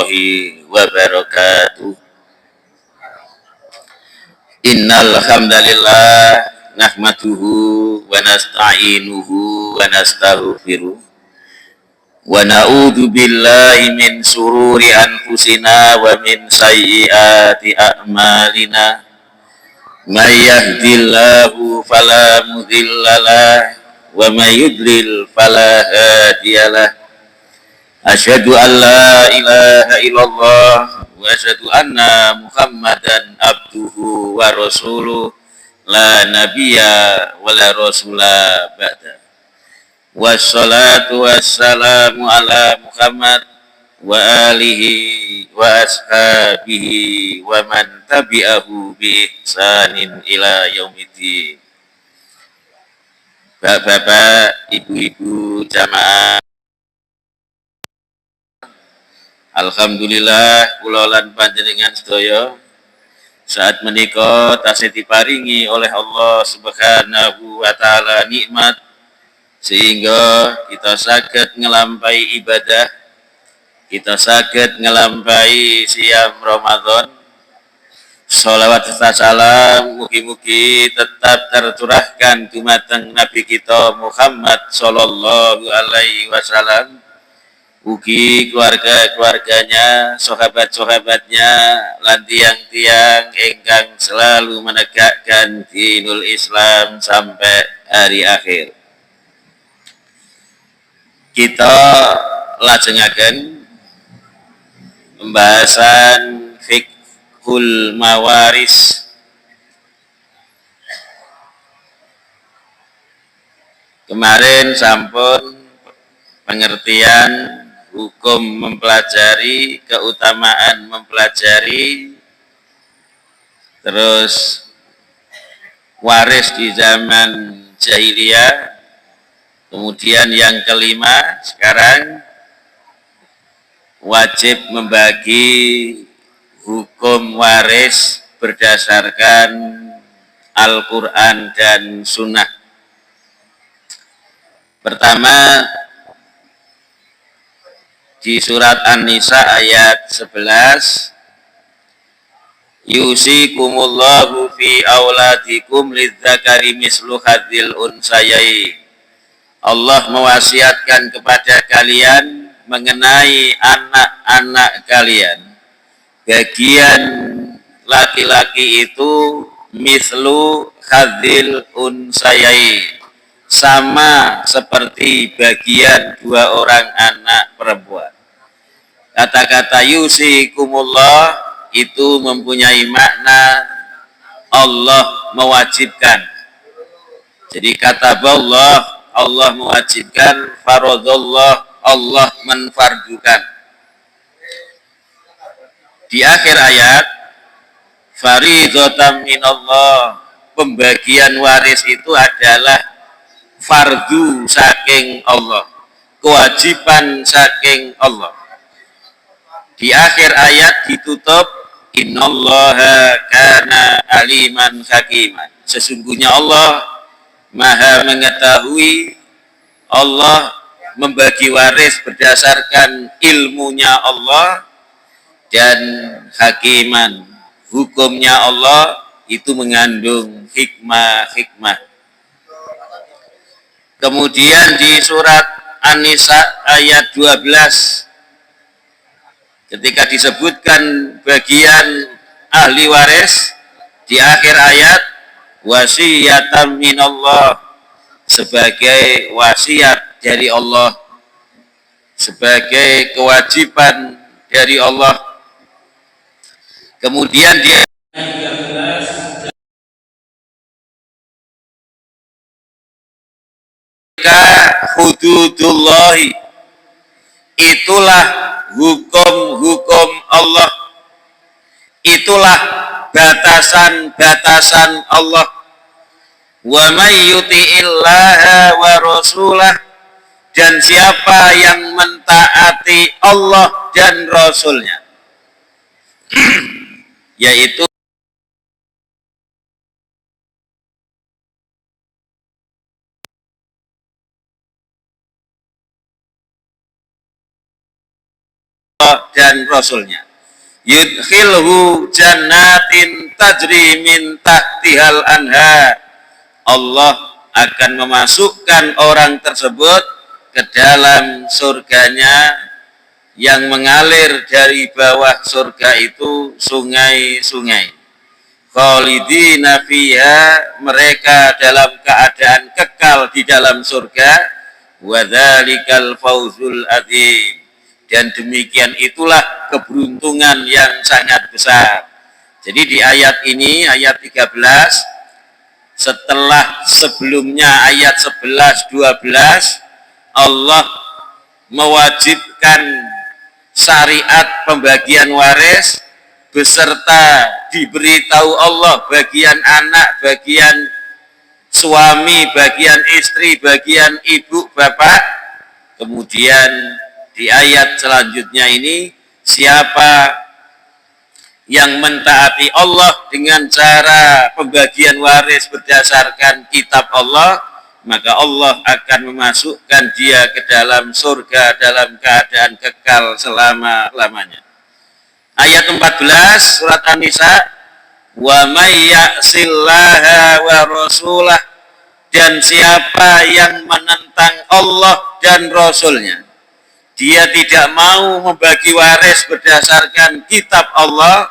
warahmatullahi wabarakatuh. Innal hamdalillah nahmaduhu wa nasta'inuhu wa nastaghfiruh wa na'udzu billahi min sururi anfusina wa min sayyiati a'malina. May yahdihillahu fala mudhillalah wa may yudlil fala hadiyalah. Asyhadu an la ilaha illallah wa asyhadu anna Muhammadan abduhu wa rasuluh la nabiyya wa la rasula ba'da. Wassalatu wassalamu ala Muhammad wa alihi wa ashabihi wa man tabi'ahu bi ihsanin ila yaumiddin. Bapak-bapak, ibu-ibu jamaah, alhamdulillah kula lan panjenengan sedaya saat menika tasih diparingi oleh Allah Subhanahu wa taala nikmat sehingga kita saged ngelampahi ibadah, kita saged ngelampahi siam Ramadan. Sholawat serta salam mugi-mugi tetap tercurahkan dumateng Nabi kita Muhammad sallallahu alaihi wasallam, ugi keluarga-keluarganya, sahabat-sahabatnya, lan tiang-tiang ingkang selalu menegakkan dinul Islam sampai hari akhir. Kita lajengaken pembahasan fiqhul mawaris. Kemarin sampun pengertian hukum mempelajari, keutamaan mempelajari, terus waris di zaman jahiliyah. Kemudian yang kelima sekarang wajib membagi hukum waris berdasarkan Al-Quran dan Sunnah. Pertama, di surat An-Nisa ayat 11, yusikumullahu fi auladikum lidzakari mislu hadzil unsayain. Allah mewasiatkan kepada kalian mengenai anak-anak kalian, bagian laki-laki itu mislu hadzil unsayain, sama seperti bagian dua orang anak perempuan. Kata-kata yusikumullah itu mempunyai makna Allah mewajibkan. Jadi kata Allah mewajibkan, faradallah Allah menfardukan. Di akhir ayat, faridatan minallah, pembagian waris itu adalah fardu saking Allah, kewajiban saking Allah. Di akhir ayat ditutup, innallaha kana aliman hakiman. Sesungguhnya Allah Maha mengetahui, Allah membagi waris berdasarkan ilmunya Allah, dan hakiman, hukumnya Allah itu mengandung hikmah-hikmah. Kemudian di surat An-Nisa ayat 12, ketika disebutkan bagian ahli waris, di akhir ayat wasiyatan minallah, sebagai wasiat dari Allah, sebagai kewajiban dari Allah. Kemudian dia hududullahi, itulah hukum-hukum Allah, itulah batasan-batasan Allah. Wa may yuti'illaha wa rasulah, dan siapa yang mentaati Allah dan Rasulnya, yaitu dan Rasulnya. Yudkhilhu jannatin tajri min tahtihal anhar. Allah akan memasukkan orang tersebut ke dalam surganya yang mengalir dari bawah surga itu sungai-sungai. Khalidina fiha, mereka dalam keadaan kekal di dalam surga. Wa dzalikal fawzul adzim, dan demikian itulah keberuntungan yang sangat besar. Jadi di ayat ini, ayat 13, setelah sebelumnya ayat 11, 12, Allah mewajibkan syariat pembagian waris beserta diberitahu Allah bagian anak, bagian suami, bagian istri, bagian ibu, bapak. Kemudian di ayat selanjutnya ini, siapa yang mentaati Allah dengan cara pembagian waris berdasarkan kitab Allah, maka Allah akan memasukkan dia ke dalam surga dalam keadaan kekal selama-lamanya. Ayat 14 surat An-Nisa, wa may ya'sillaha wa rasulah, dan siapa yang menentang Allah dan Rasulnya, dia tidak mau membagi waris berdasarkan kitab Allah,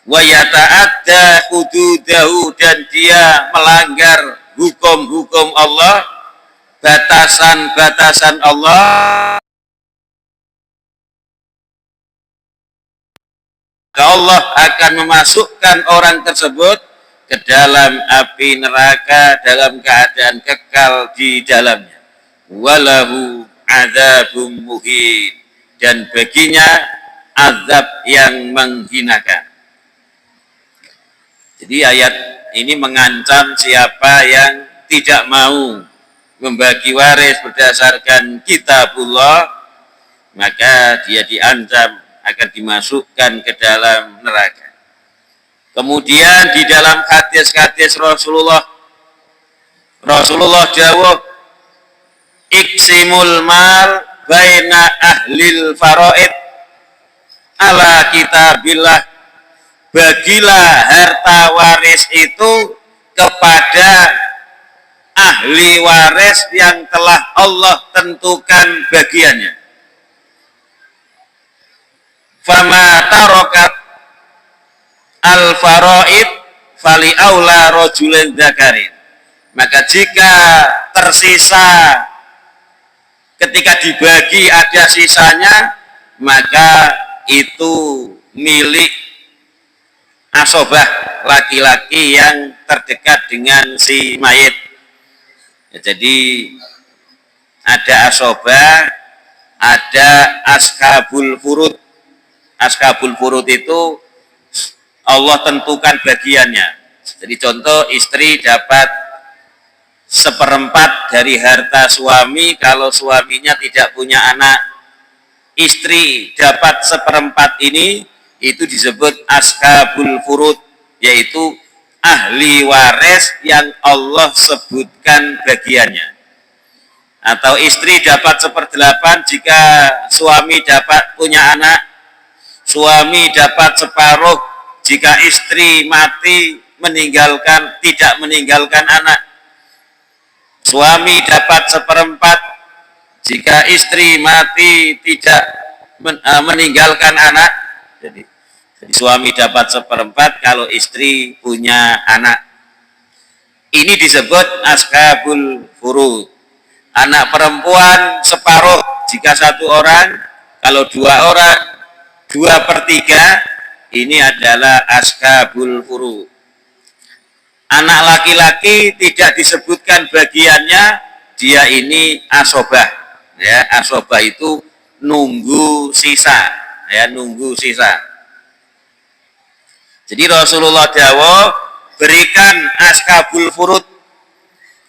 wa yata'adda hududahu, dan dia melanggar hukum-hukum Allah, batasan-batasan Allah, maka Allah akan memasukkan orang tersebut ke dalam api neraka dalam keadaan kekal di dalamnya. Walahu adzabum muhin, dan baginya azab yang menghinakan. Jadi ayat ini mengancam siapa yang tidak mau membagi waris berdasarkan kitabullah, maka dia diancam akan dimasukkan ke dalam neraka. Kemudian di dalam hadis-hadis Rasulullah dawuh, iksimul mal baina ahlil faraid ala kitabillah, bagilah harta waris itu kepada ahli waris yang telah Allah tentukan bagiannya. Fama tarokat al-faraid fali aula rajulin dzakarin, maka jika tersisa ketika dibagi ada sisanya, maka itu milik asobah, laki-laki yang terdekat dengan si mayit. Ya, jadi ada asobah, ada ashabul furud. Ashabul furud itu Allah tentukan bagiannya. Jadi contoh, istri dapat 1/4 dari harta suami kalau suaminya tidak punya anak. Istri dapat 1/4 ini, itu disebut ashabul furud, yaitu ahli waris yang Allah sebutkan bagiannya. Atau istri dapat 1/8 jika suami dapat punya anak. Suami dapat 1/2 jika istri mati tidak meninggalkan anak. Suami dapat 1/4 jika istri mati tidak meninggalkan anak. Jadi suami dapat 1/4 kalau istri punya anak. Ini disebut ashabul furud. Anak perempuan 1/2 jika 1 orang, kalau 2 orang 2/3, ini adalah ashabul furud. Anak laki-laki tidak disebutkan bagiannya, dia ini asobah. Ya, asobah itu nunggu sisa, ya, nunggu sisa. Jadi Rasulullah dawuh, berikan ashabul furud,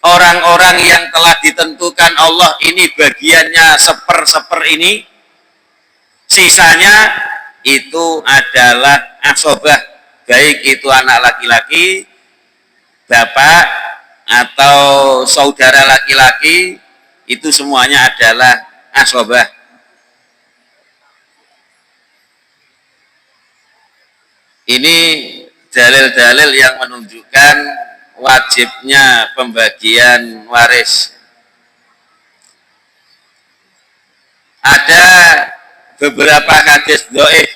orang-orang yang telah ditentukan Allah ini bagiannya 1/4 ini, sisanya itu adalah asobah, baik itu anak laki-laki, bapak atau saudara laki-laki, itu semuanya adalah asobah. Ini dalil-dalil yang menunjukkan wajibnya pembagian waris. Ada beberapa hadis dhaif,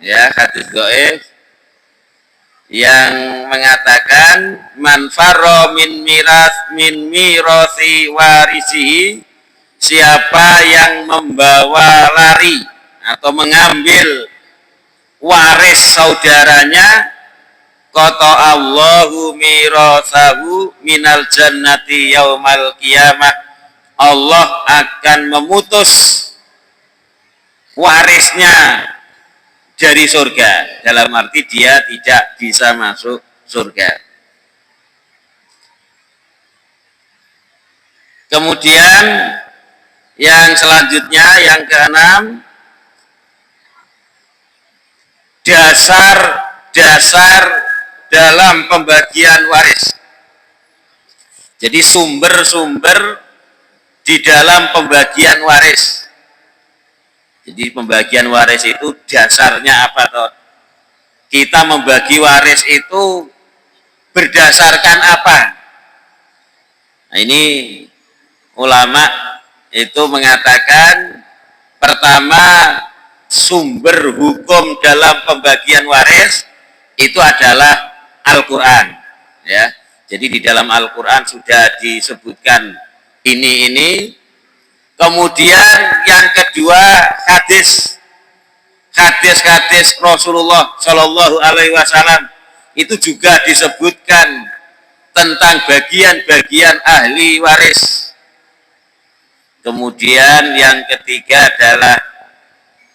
ya, hadis dhaif yang mengatakan man farra min mirasi warisihi, siapa yang membawa lari atau mengambil waris saudaranya, qata Allahu mirasahu minal jannati yaumal qiyamah, Allah akan memutus warisnya dari surga, dalam arti dia tidak bisa masuk surga. Kemudian yang selanjutnya, yang keenam, dasar dalam pembagian waris. Jadi sumber-sumber di dalam pembagian waris. Jadi pembagian waris itu dasarnya apa toh? Kita membagi waris itu berdasarkan apa? Nah, ini ulama itu mengatakan, pertama, sumber hukum dalam pembagian waris itu adalah Al-Quran, ya. Jadi di dalam Al-Quran sudah disebutkan ini. Kemudian yang kedua, hadis Rasulullah Shallallahu Alaihi Wasallam itu juga disebutkan tentang bagian-bagian ahli waris. Kemudian yang ketiga adalah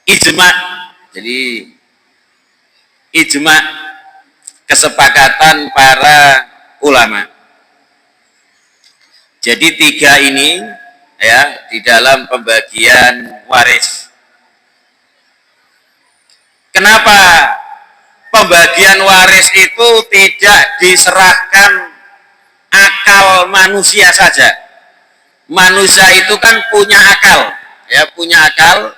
ijma. Jadi ijma, kesepakatan para ulama. Jadi tiga ini, ya, di dalam pembagian waris. Kenapa pembagian waris itu tidak diserahkan akal manusia saja? Manusia itu kan punya akal, ya, punya akal.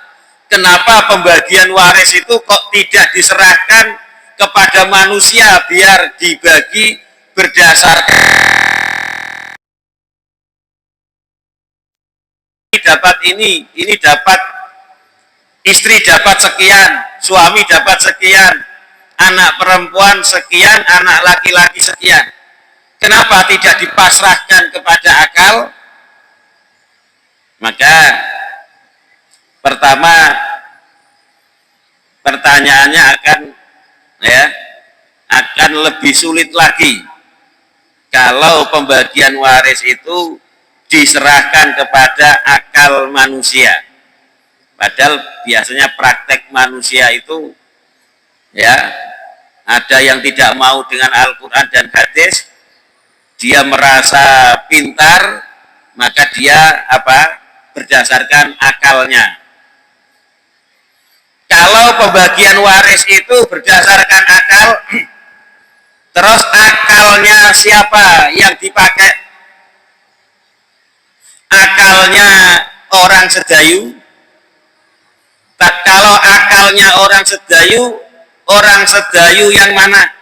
Kenapa pembagian waris itu kok tidak diserahkan kepada manusia biar dibagi berdasarkan dapat ini dapat, istri dapat sekian, suami dapat sekian, anak perempuan sekian, anak laki-laki sekian. Kenapa tidak dipasrahkan kepada akal? Maka pertama, pertanyaannya akan lebih sulit lagi kalau pembagian waris itu diserahkan kepada akal manusia. Padahal biasanya praktek manusia itu, ya, ada yang tidak mau dengan Al-Quran dan hadis, dia merasa pintar, maka dia berdasarkan akalnya. Kalau pembagian waris itu berdasarkan akal, terus akalnya siapa yang dipakai? Akalnya orang sedayu. Kalau akalnya orang sedayu yang mana?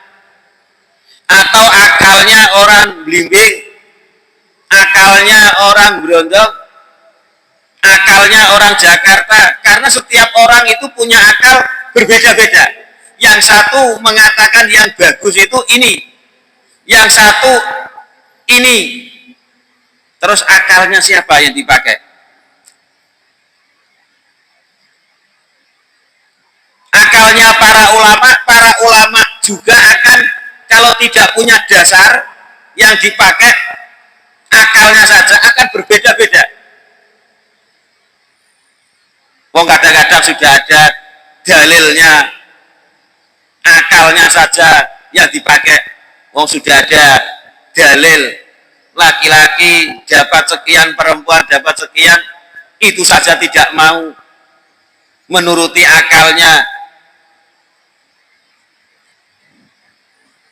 Atau akalnya orang blimbing, akalnya orang Brondong, akalnya orang Jakarta? Karena setiap orang itu punya akal berbeda-beda. Yang satu mengatakan yang bagus itu ini, yang satu ini. Terus akalnya siapa yang dipakai? Akalnya para ulama juga akan, kalau tidak punya dasar yang dipakai, akalnya saja akan berbeda-beda. Wong kadang-kadang sudah ada dalilnya, akalnya saja yang dipakai. Wong sudah ada dalil laki-laki dapat sekian, perempuan dapat sekian, itu saja tidak mau menuruti akalnya.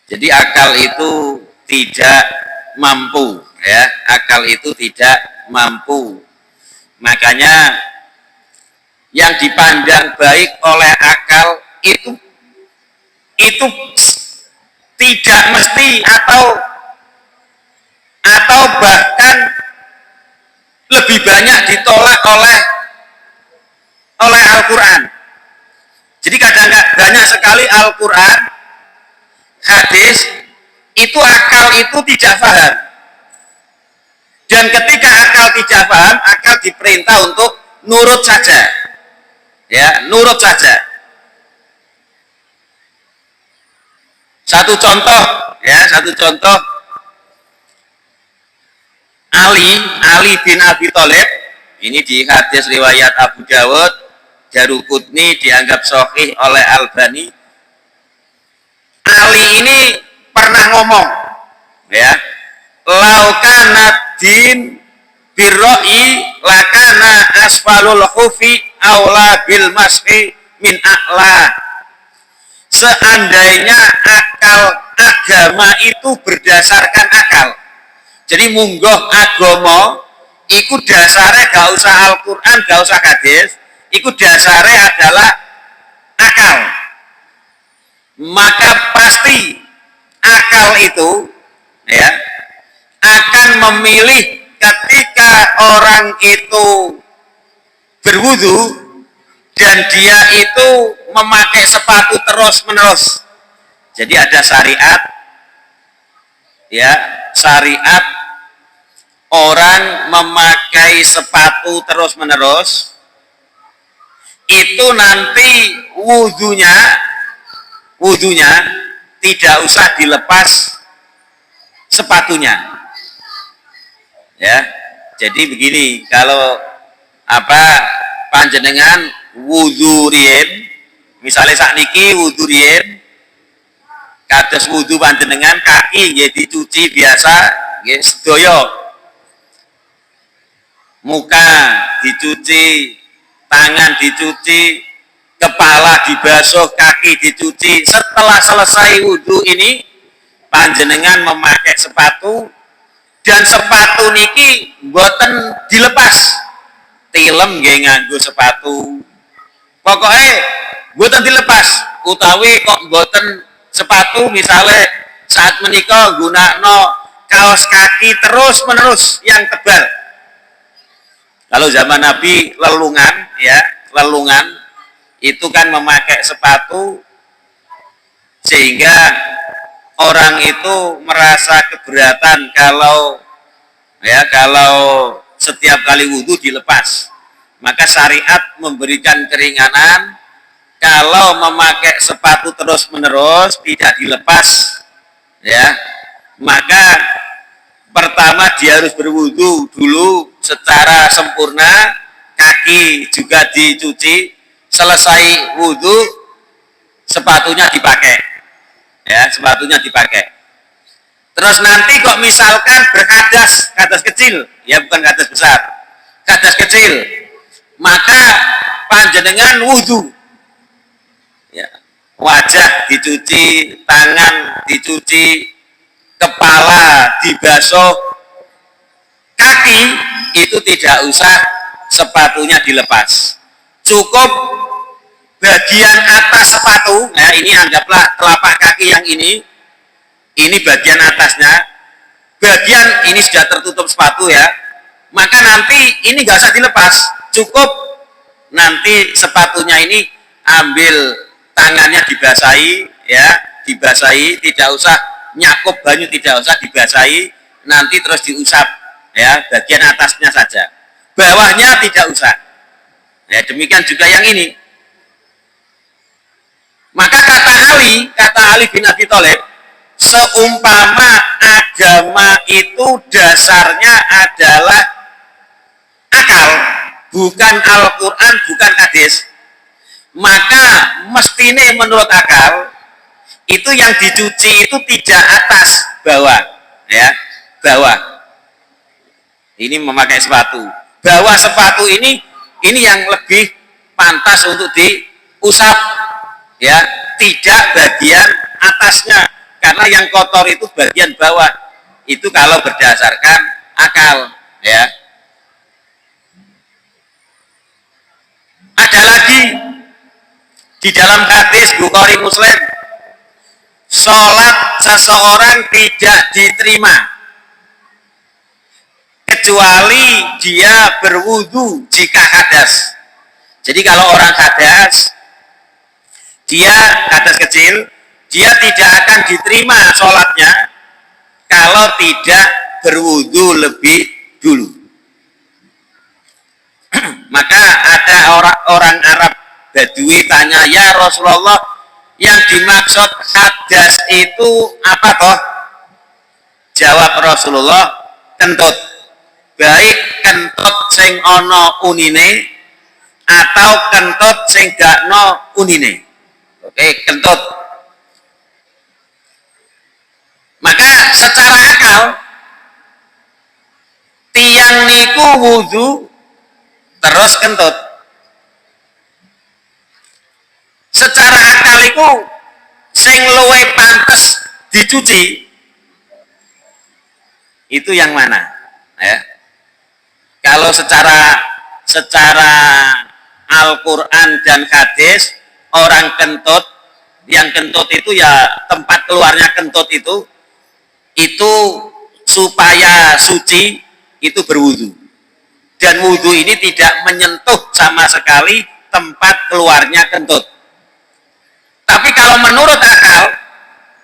Jadi akal itu tidak mampu, ya, akal itu tidak mampu. Makanya yang dipandang baik oleh akal itu atau bahkan lebih banyak ditolak oleh Al-Quran. Jadi kadang banyak sekali Al-Quran, hadis, itu akal itu tidak paham. Dan ketika akal tidak paham, akal diperintah untuk nurut saja. Ya, nurut saja. Satu contoh Ali bin Abi Thalib, ini di hadis riwayat Abu Dawud, Daruqutni, dianggap sahih oleh Albani. Ali ini pernah ngomong, ya, laukana din birroi lakana asfalul khufi aula bil masfi min a'la. Seandainya agama itu berdasarkan akal, jadi munggoh agama iku dasarnya gak usah Al-Quran, gak usah hadis, iku dasarnya adalah akal. Maka pasti akal itu, ya, akan memilih ketika orang itu berwudu dan dia itu memakai sepatu terus-menerus. Jadi ada syariat, ya, syariat orang memakai sepatu terus-menerus itu nanti wudunya tidak usah dilepas sepatunya. Ya. Jadi begini, kalau panjenengan wudu riyen, misalnya sakniki wudu riyen, kados wudu panjenengan kaki nggih dicuci biasa nggih sedaya, muka dicuci, tangan dicuci, kepala dibasuh, kaki dicuci. Setelah selesai wudu ini panjenengan memakai sepatu, dan sepatu niki mboten dilepas. Tilem nggih nganggo sepatu, pokoknya mboten dilepas, utawi kok mboten sepatu misalnya saat menikah gunakno kaos kaki terus menerus yang tebal. Kalau zaman Nabi lelungan itu kan memakai sepatu sehingga orang itu merasa keberatan kalau setiap kali wudhu dilepas. Maka syariat memberikan keringanan kalau memakai sepatu terus menerus tidak dilepas, ya, maka pertama dia harus berwudhu dulu secara sempurna, kaki juga dicuci, selesai wudhu sepatunya dipakai, ya, sepatunya dipakai. Terus nanti kok misalkan berkadas, kadas kecil, ya bukan kadas besar, kadas kecil, maka panjenengan wudhu, ya, wajah dicuci, tangan dicuci, kepala dibasuh, kaki itu tidak usah sepatunya dilepas, cukup bagian atas sepatu. Nah, ini anggaplah telapak kaki yang ini bagian atasnya, bagian ini sudah tertutup sepatu, ya, maka nanti ini nggak usah dilepas, cukup nanti sepatunya ini ambil tangannya dibasahi, ya, dibasahi, tidak usah nyakup banyu, tidak usah dibasahi, nanti terus diusap, ya, bagian atasnya saja, bawahnya tidak usah. Ya, demikian juga yang ini. Maka kata Ali bin Abi Thalib, seumpama agama itu dasarnya adalah akal, bukan Al-Quran, bukan hadis, maka mestine menurut akal itu yang dicuci itu tidak atas, bawah, ya, bawah. Ini memakai sepatu, bawah sepatu ini yang lebih pantas untuk diusap, ya, tidak bagian atasnya, karena yang kotor itu bagian bawah. Itu kalau berdasarkan akal, ya. Ada lagi di dalam hadis Bukhari Muslim, sholat seseorang tidak diterima kecuali dia berwudu jika hadas. Jadi kalau orang hadas, dia hadas kecil, dia tidak akan diterima sholatnya kalau tidak berwudu lebih dulu. Maka ada orang Arab Badui tanya, ya Rasulullah, yang dimaksud hadas itu apa toh? Jawab Rasulullah, kentut. Baik kentut sing ono unine atau kentut sing gak no unine. Oke, kentut. Maka secara akal tiang niku wudu terus kentut. Secara akal iku sing luwe pantes dicuci itu yang mana? Ya. Kalau secara Al-Quran dan hadis, orang kentut, yang kentut itu ya tempat keluarnya kentut itu supaya suci itu berwudu. Dan wudu ini tidak menyentuh sama sekali tempat keluarnya kentut. Tapi kalau menurut akal,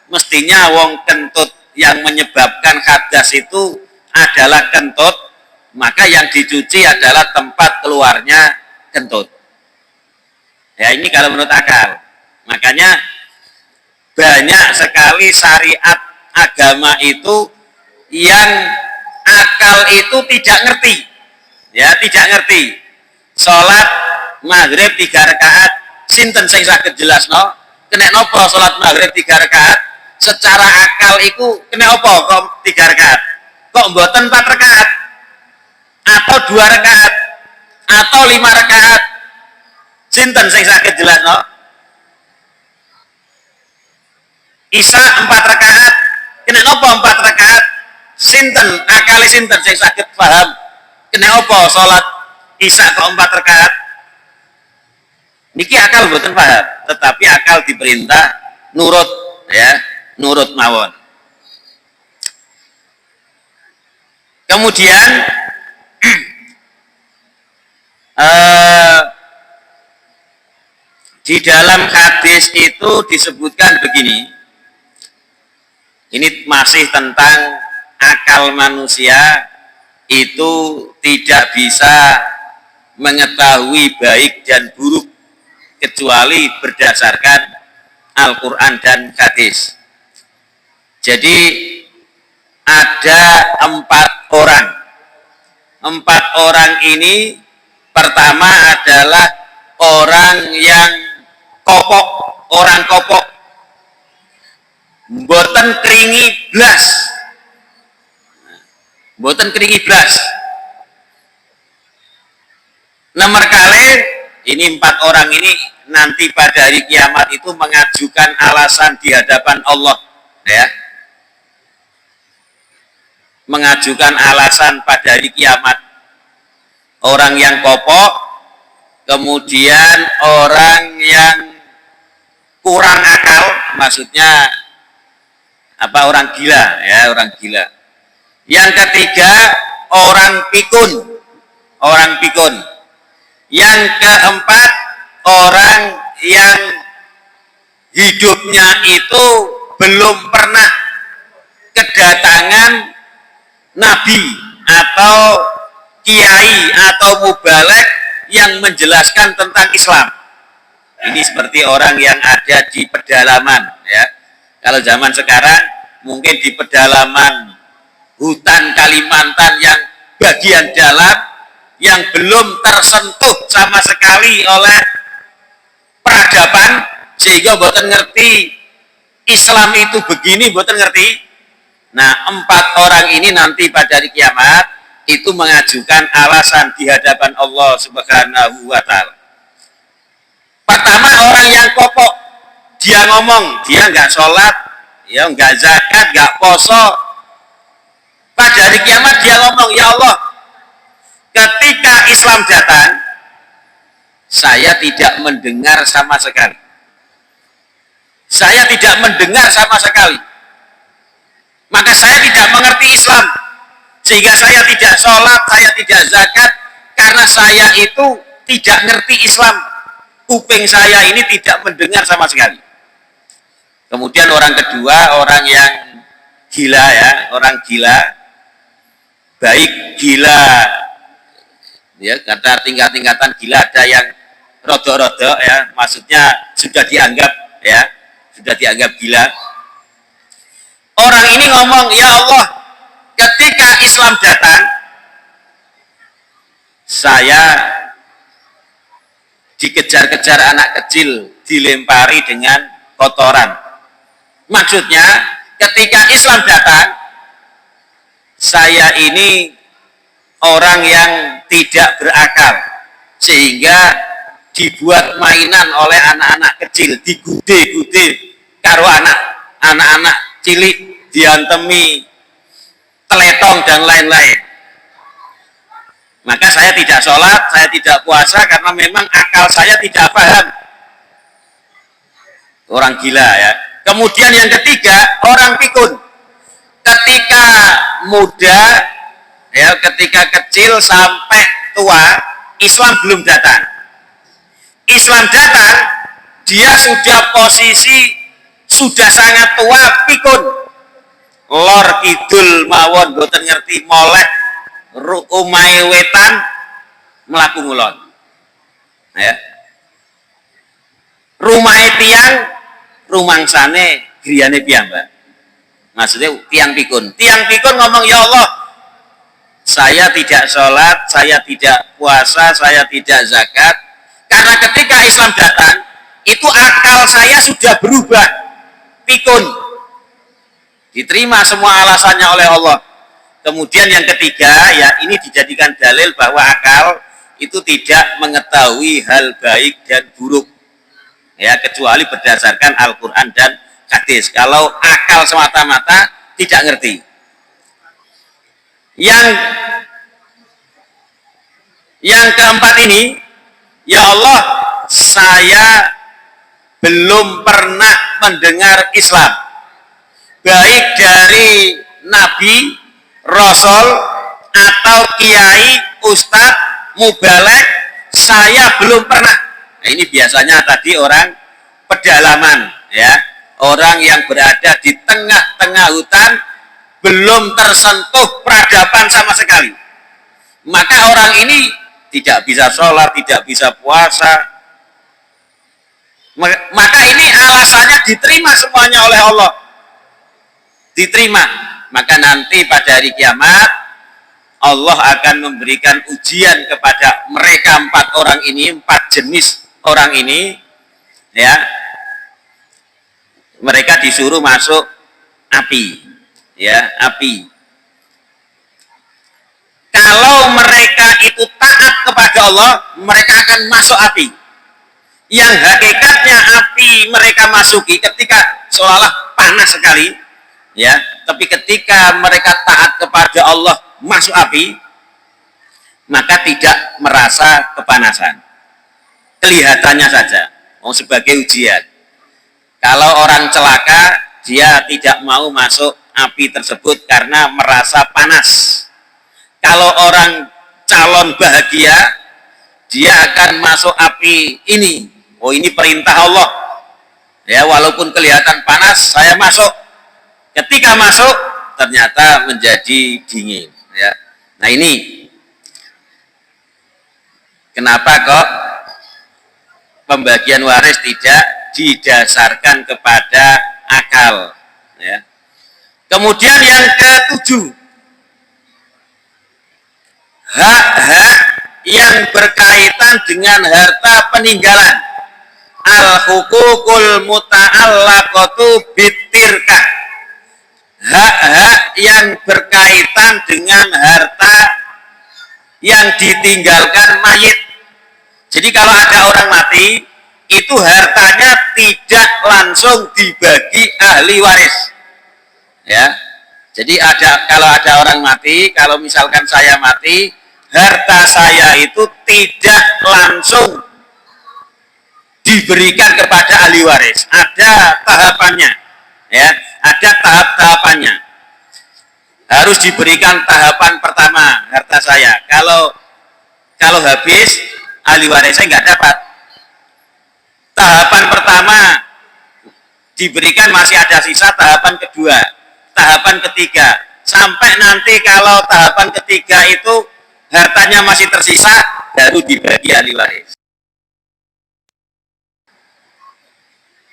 mestinya wong kentut yang menyebabkan hadas itu adalah kentut, maka yang dicuci adalah tempat keluarnya kentut. Ya, ini kalau menurut akal. Makanya banyak sekali syariat agama itu yang akal itu tidak ngerti. Ya, tidak ngerti. Sholat maghrib 3 rakaat, sinten sing saged jelasno? Kena nopo sholat maghrib 3 rakaat? Secara akal itu kena apa kok 3 rakaat? Kok mboten 4 rakaat? Atau 2 rakaat? Atau 5 rakaat? Sinten sing saged jelasno? Isya 4 rakaat. Kena nopo 4 rakaat? Sinten akali sinten sing saged paham? Kena apa sholat isya kok 4 rakaat? Niki akal mboten paham, tetapi akal diperintah nurut, ya, nurut mawon. Kemudian di dalam hadis itu disebutkan begini. Ini masih tentang akal manusia itu tidak bisa mengetahui baik dan buruk kecuali berdasarkan Al-Quran dan hadis. Jadi ada 4 orang. 4 orang ini pertama adalah orang yang kopok, orang kopok, mboten keringi blas, mboten keringi blas. Nomor kali ini 4 orang ini nanti pada hari kiamat itu mengajukan alasan di hadapan Allah, ya. Mengajukan alasan pada hari kiamat. Orang yang kopok, kemudian orang yang kurang akal, maksudnya apa, orang gila, ya, orang gila. Yang ketiga orang pikun, orang pikun. Yang keempat orang yang hidupnya itu belum pernah kedatangan nabi atau kiai atau mubalek yang menjelaskan tentang Islam. Ini seperti orang yang ada di pedalaman, ya. Kalau zaman sekarang mungkin di pedalaman hutan Kalimantan yang bagian dalam yang belum tersentuh sama sekali oleh peradaban, sehingga mboten ngerti Islam itu begini, mboten ngerti. Nah, 4 orang ini nanti pada hari kiamat itu mengajukan alasan di hadapan Allah Subhanahu wa Ta'ala. Pertama, orang yang kopok, dia ngomong, dia nggak sholat, ya, nggak zakat, nggak poso. Pada hari kiamat dia ngomong, ya Allah, ketika Islam datang, saya tidak mendengar sama sekali. saya tidak mendengar sama sekali. Maka saya tidak mengerti Islam, sehingga saya tidak sholat, saya tidak zakat, karena saya itu tidak ngerti Islam. Kuping saya ini tidak mendengar sama sekali. Kemudian orang kedua, orang yang gila ya, orang gila, baik gila, ya kata tingkat-tingkatan gila, ada yang rodok-rodok ya, maksudnya sudah dianggap ya, sudah dianggap gila. Orang ini ngomong, ya Allah, ketika Islam datang, saya dikejar-kejar anak kecil, dilempari dengan kotoran. Maksudnya, ketika Islam datang, saya ini orang yang tidak berakal, sehingga dibuat mainan oleh anak-anak kecil, digude-gude karo anak-anak cilik, diantemi teletong dan lain-lain. Maka saya tidak sholat, saya tidak puasa, karena memang akal saya tidak paham. Orang gila ya. Kemudian yang ketiga, orang pikun. Ketika muda, ya, ketika kecil sampai tua, Islam belum datang. Islam datang, dia sudah posisi, sudah sangat tua, pikun. Lor kidul mawon, boten ngerti molek, umai wetan, melaku ngulon. Ya. Rumah tiang, rumangsane griyane piyambak. Maksudnya tiang pikun. Tiang pikun ngomong, ya Allah, saya tidak sholat, saya tidak puasa, saya tidak zakat, karena ketika Islam datang, itu akal saya sudah berubah, pikun. Diterima semua alasannya oleh Allah. Kemudian yang ketiga, ya ini dijadikan dalil bahwa akal itu tidak mengetahui hal baik dan buruk, ya, kecuali berdasarkan Al-Quran dan hadis. Kalau akal semata-mata tidak ngerti. Yang keempat ini, ya Allah, saya belum pernah mendengar Islam, baik dari Nabi, Rasul, atau kiai, ustadz, mubalek, saya belum pernah. Nah, ini biasanya tadi orang pedalaman, ya, orang yang berada di tengah-tengah hutan, belum tersentuh peradaban sama sekali. Maka orang ini tidak bisa sholat, tidak bisa puasa. Maka ini alasannya diterima semuanya oleh Allah. Diterima. Maka nanti pada hari kiamat, Allah akan memberikan ujian kepada mereka 4 orang ini, 4 jenis orang ini, ya. Mereka disuruh masuk api, ya, api. Kalau mereka itu taat kepada Allah, mereka akan masuk api. Yang hakikatnya api mereka masuki ketika seolah panas sekali, ya. Tapi ketika mereka taat kepada Allah masuk api, maka tidak merasa kepanasan. Kelihatannya saja, sebagai ujian. Kalau orang celaka, dia tidak mau masuk api tersebut karena merasa panas. Kalau orang calon bahagia, dia akan masuk api ini. Oh, ini perintah Allah. Ya, walaupun kelihatan panas, saya masuk. Ketika masuk, ternyata menjadi dingin. Ya. Nah, ini kenapa kok pembagian waris tidak didasarkan kepada akal, ya. Kemudian yang ke-7, hak-hak yang berkaitan dengan harta peninggalan, al-hukukul muta'allaqatu bitirkah, hak-hak yang berkaitan dengan harta yang ditinggalkan mayit. Jadi kalau ada orang mati, itu hartanya tidak langsung dibagi ahli waris, ya. Jadi kalau ada orang mati, kalau misalkan saya mati, harta saya itu tidak langsung diberikan kepada ahli waris. Ada tahapannya, ya, ada tahap-tahapannya. Harus diberikan tahapan pertama harta saya. Kalau habis, ahli waris saya nggak dapat. Tahapan pertama diberikan, masih ada sisa, tahapan kedua, tahapan ketiga, sampai nanti kalau tahapan ketiga itu hartanya masih tersisa, baru dibagi ahli waris.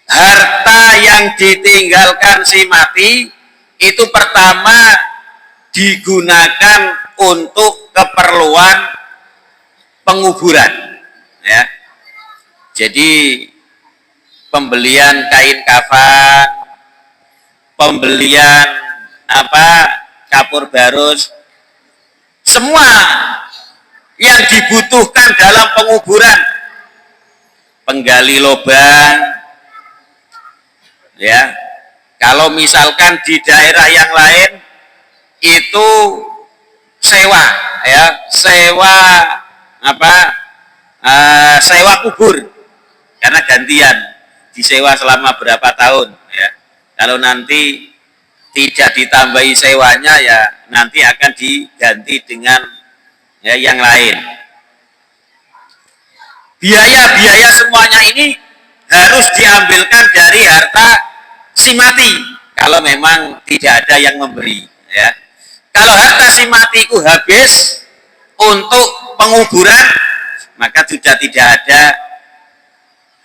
Harta yang ditinggalkan si mati itu pertama digunakan untuk keperluan penguburan, ya. Jadi pembelian kain kafan, pembelian kapur barus, semua yang dibutuhkan dalam penguburan, penggali lubang, ya. Kalau misalkan di daerah yang lain itu sewa, ya, sewa kubur, karena gantian disewa selama berapa tahun, ya. Kalau nanti tidak ditambahi sewanya, ya nanti akan diganti dengan, ya, yang lain. Biaya-biaya semuanya ini harus diambilkan dari harta si mati kalau memang tidak ada yang memberi, ya. Kalau harta si mati itu habis untuk penguburan, maka sudah tidak ada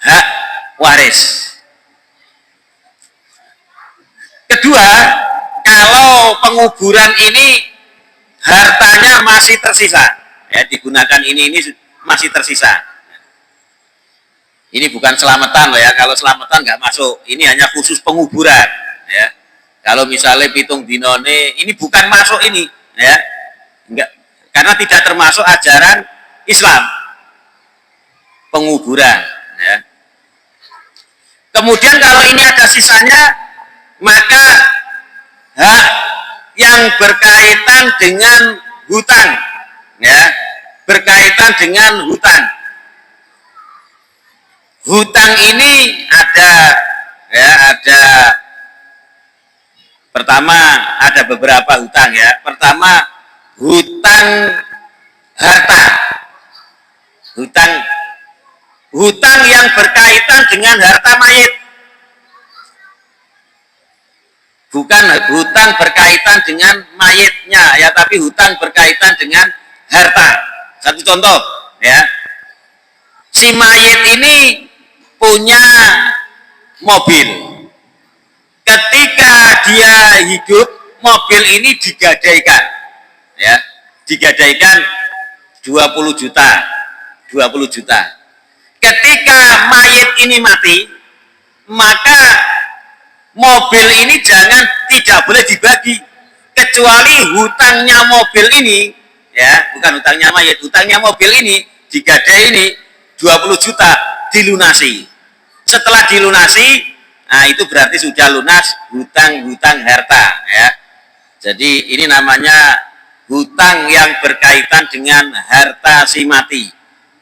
hak waris. Kedua, kalau penguburan ini hartanya masih tersisa, ya, digunakan ini masih tersisa. Ini bukan selamatan loh, ya. Kalau selamatan nggak masuk. Ini hanya khusus penguburan, ya. Kalau misalnya pitung dinone, ini bukan masuk ini, ya. Enggak, karena tidak termasuk ajaran Islam. Penguburan, ya. Kemudian kalau ini ada sisanya, maka hak yang berkaitan dengan hutang, ya, berkaitan dengan hutang. Hutang ini ada pertama ada beberapa hutang, ya. Pertama, hutang harta. Hutang yang berkaitan dengan harta mayit. Bukan hutang berkaitan dengan mayitnya, ya, tapi hutang berkaitan dengan harta. Satu contoh, ya. Si mayit ini punya mobil. Ketika dia hidup, mobil ini digadaikan, ya, digadaikan 20 juta. Ketika mayit ini mati, maka mobil ini tidak boleh dibagi, kecuali hutangnya mobil ini, ya, bukan hutangnya mayit, hutangnya mobil ini digadai ini 20 juta dilunasi. Setelah dilunasi, nah itu berarti sudah lunas hutang harta, ya. Jadi ini namanya hutang yang berkaitan dengan harta si mati,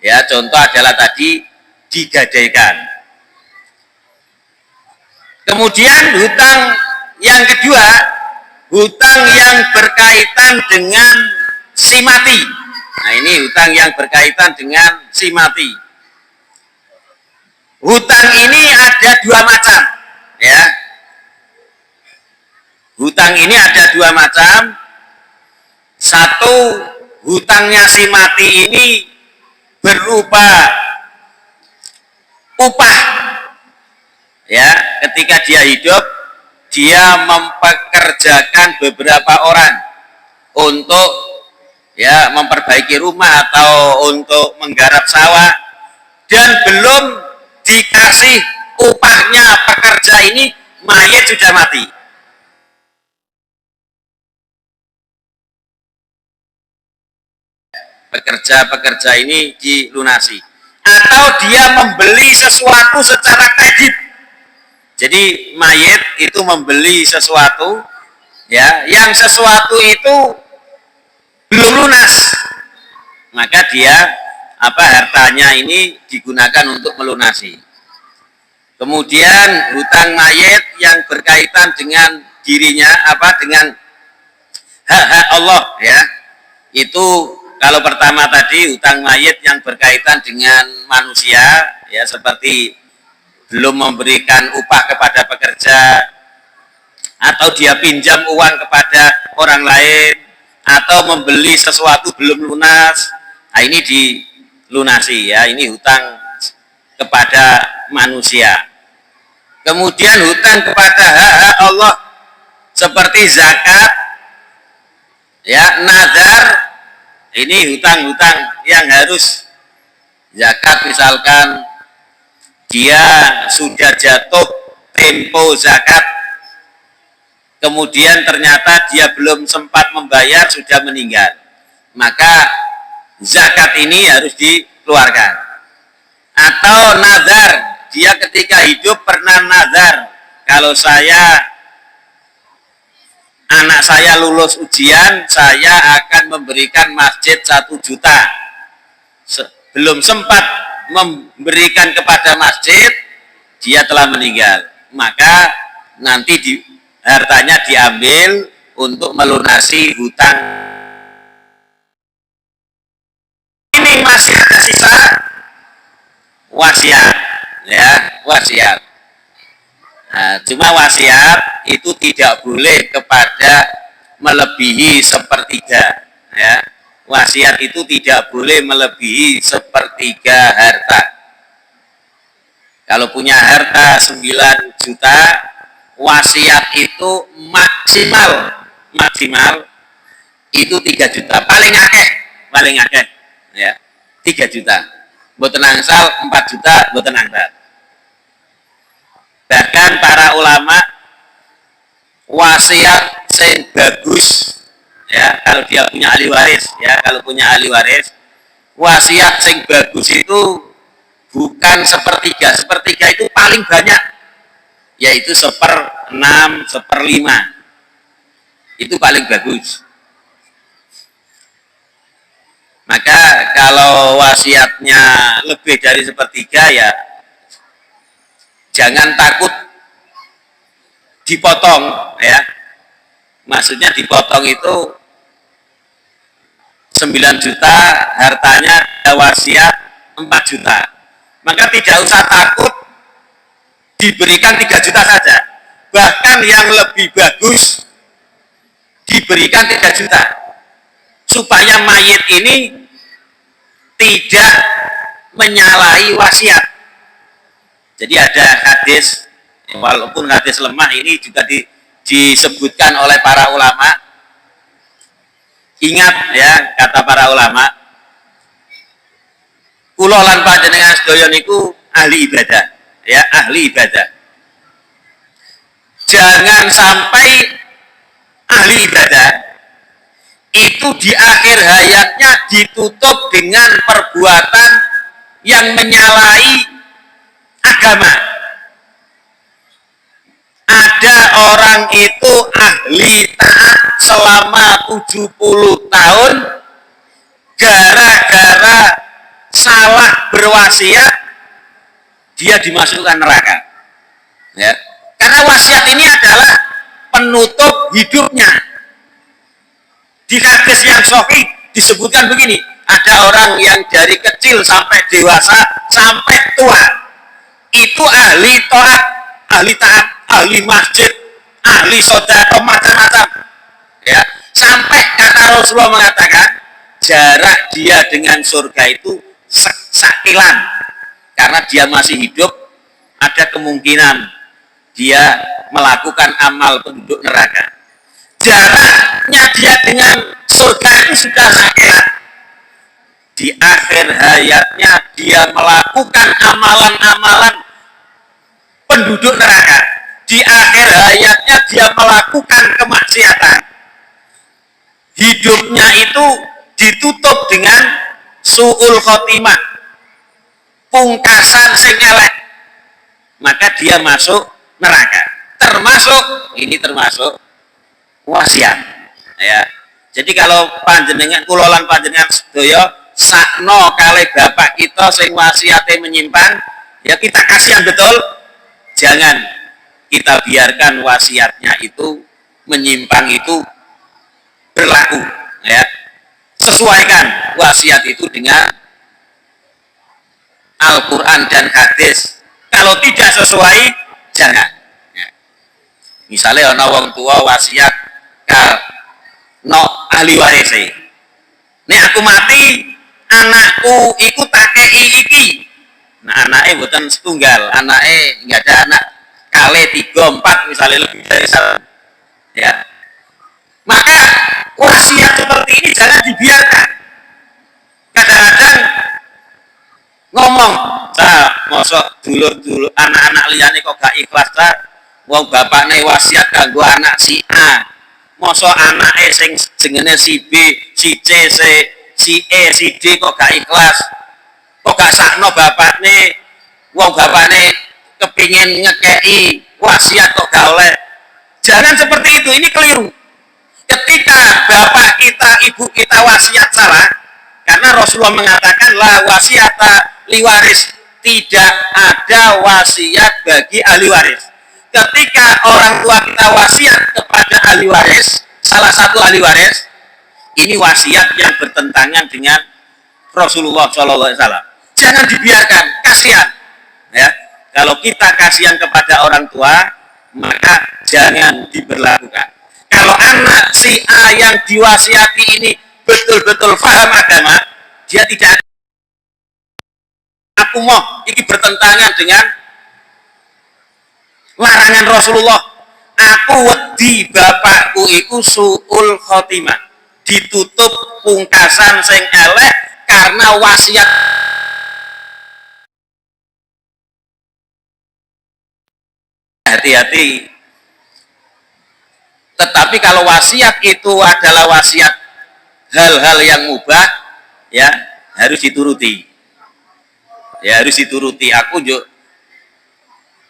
ya. Contoh adalah tadi digadaikan. Kemudian hutang yang kedua, hutang yang berkaitan dengan si mati. Nah, ini hutang yang berkaitan dengan si mati. Hutang ini ada dua macam, ya. Hutang ini ada dua macam. Satu, hutangnya si mati ini berupa upah, ya. Ketika dia hidup, dia mempekerjakan beberapa orang untuk, ya, memperbaiki rumah atau untuk menggarap sawah, dan belum dikasih upahnya pekerja ini, mayat sudah mati. Pekerja ini dilunasi. Atau dia membeli sesuatu secara kredit. Jadi mayat itu membeli sesuatu, ya, yang sesuatu itu belum lunas, maka dia hartanya ini digunakan untuk melunasi. Kemudian hutang mayit yang berkaitan dengan dirinya, dengan hak-hak Allah, ya. Itu kalau pertama tadi hutang mayit yang berkaitan dengan manusia, ya, seperti belum memberikan upah kepada pekerja, atau dia pinjam uang kepada orang lain, atau membeli sesuatu belum lunas. Nah, ini dilunasi, ya. Ini hutang kepada manusia. Kemudian hutang kepada hak-hak Allah seperti zakat, ya, nazar. Ini hutang-hutang yang harus zakat, misalkan dia sudah jatuh tempo zakat, kemudian ternyata dia belum sempat membayar, sudah meninggal, maka zakat ini harus dikeluarkan. Atau nazar, dia ketika hidup pernah nazar, kalau anak saya lulus ujian, saya akan memberikan masjid 1 juta. Belum sempat memberikan kepada masjid, dia telah meninggal, maka nanti hartanya diambil untuk melunasi hutang. Ini masih ada sisa wasiat, ya, wasiat. Nah, cuma wasiat itu tidak boleh kepada melebihi sepertiga, ya. Wasiat itu tidak boleh melebihi sepertiga harta. Kalau punya harta 9 juta, wasiat itu maksimal itu 3 juta, paling akeh, ya, 3 juta. Mboten angsal 4 juta, mboten angsal. Bahkan para ulama wasiat sing bagus, ya, kalau dia punya ahli waris, ya, kalau punya ahli waris, wasiat sing bagus itu bukan sepertiga. Sepertiga itu paling banyak, yaitu 1/6, 1/5. Itu paling bagus. Maka kalau wasiatnya lebih dari sepertiga, ya jangan takut dipotong, ya. Maksudnya dipotong itu 9 juta, hartanya wasiat 4 juta. Maka tidak usah takut diberikan 3 juta saja. Bahkan yang lebih bagus diberikan 3 juta. Supaya mayit ini tidak menyalahi wasiat. Jadi ada hadis, walaupun hadis lemah, ini juga disebutkan oleh para ulama. Ingat, ya, kata para ulama, kula lan panjenengan sedaya niku ahli ibadah, ya, ahli ibadah. Jangan sampai ahli ibadah itu di akhir hayatnya ditutup dengan perbuatan yang menyalahi agama. Ada orang itu ahli taat selama 70 tahun gara-gara salah berwasiat, dia dimasukkan neraka, ya. Karena wasiat ini adalah penutup hidupnya. Di hadis yang sahih disebutkan begini, ada orang yang dari kecil sampai dewasa sampai tua itu ahli taat, ahli masjid, ahli sedekah, macam-macam, ya. Sampai kata Rasulullah mengatakan jarak dia dengan surga itu sekilan, karena dia masih hidup, ada kemungkinan dia melakukan amal penduduk neraka. Jaraknya dia dengan surga itu sudah sekilan. Di akhir hayatnya dia melakukan amalan-amalan penduduk neraka. Di akhir hayatnya dia melakukan kemaksiatan. Hidupnya itu ditutup dengan su'ul khotimah, pungkasan sing elek, maka dia masuk neraka. Termasuk wasiat, ya. Jadi kalau panjenengan kulolan panjenengan sedaya sakno kalih bapak kita sing wasiate menyimpan, ya kita kasihan betul, jangan kita biarkan wasiatnya itu menyimpang itu berlaku, ya. Sesuaikan wasiat itu dengan Al-Quran dan hadis. Kalau tidak sesuai, jangan, ya. Misalnya ana wong tua wasiat no ahli waris, nek aku mati anakku ikut takei iki. Nah, anaknya bukan setunggal, anaknya nggak ada anak kali 3, 4 misalnya lebih dari 1, ya. Maka wasiat seperti ini jangan dibiarkan. Kadang-kadang ngomong, mosok dulur anak-anak liyane kok gak ikhlas ta? Wong bapakne wasiat kanggo anak si A. Mosok anake sing jenenge si B, si C, si E, si D kok gak ikhlas. Kok gak sakno bapakne, wong bapakne kepingin ngekei wasiat kok gak oleh. Jangan seperti itu, ini keliru. Ketika bapak kita, ibu kita wasiat salah, karena Rasulullah mengatakan la wasiata liwaris, tidak ada wasiat bagi ahli waris. Ketika orang tua kita wasiat kepada ahli waris, salah satu ahli waris, ini wasiat yang bertentangan dengan Rasulullah SAW. Jangan dibiarkan, kasihan, ya. Kalau kita kasihan kepada orang tua, maka jangan diberlakukan. Kalau anak si A yang diwasiati ini betul-betul paham agama, dia tidak, aku mau ini bertentangan dengan larangan Rasulullah. Aku wedi bapakku itu su'ul khotimah, ditutup pungkasan sing elek karena wasiat. Hati-hati. Tetapi kalau wasiat itu adalah wasiat hal-hal yang mubah, ya harus dituruti. Ya harus dituruti. Aku juga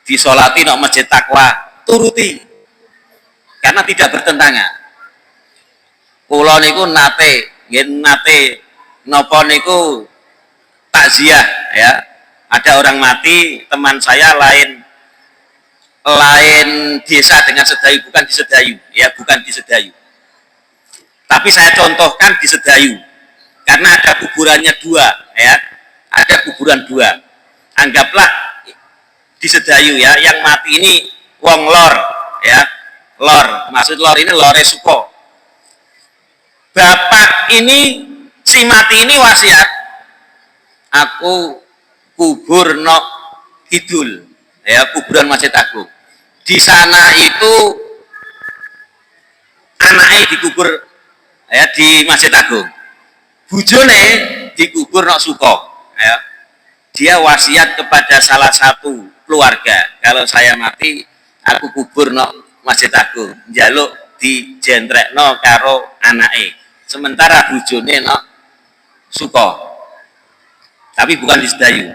disolati nang masjid takwa, turuti. Karena tidak bertentangan. Kula niku nate napa niku takziah, ya. Ada orang mati, teman saya lain desa dengan Sedayu, bukan di Sedayu, ya, bukan di Sedayu. Tapi saya contohkan di Sedayu, karena ada kuburannya 2, ya, ada kuburan 2. Anggaplah di Sedayu, ya, yang mati ini wong lor, ya, lor, maksud lor ini lore suko. Bapak ini, si mati ini wasiat, aku kubur no kidul, ya, kuburan Masjid Agung. Di sana itu anaknya dikubur, ya, di Masjid Agung. Bujone dikubur no Suko, ya. Dia wasiat kepada salah satu keluarga, kalau saya mati aku kubur no Masjid Agung, njaluk di jentrekno karo anake. Sementara bujone no Suko. Tapi bukan di Sedayu.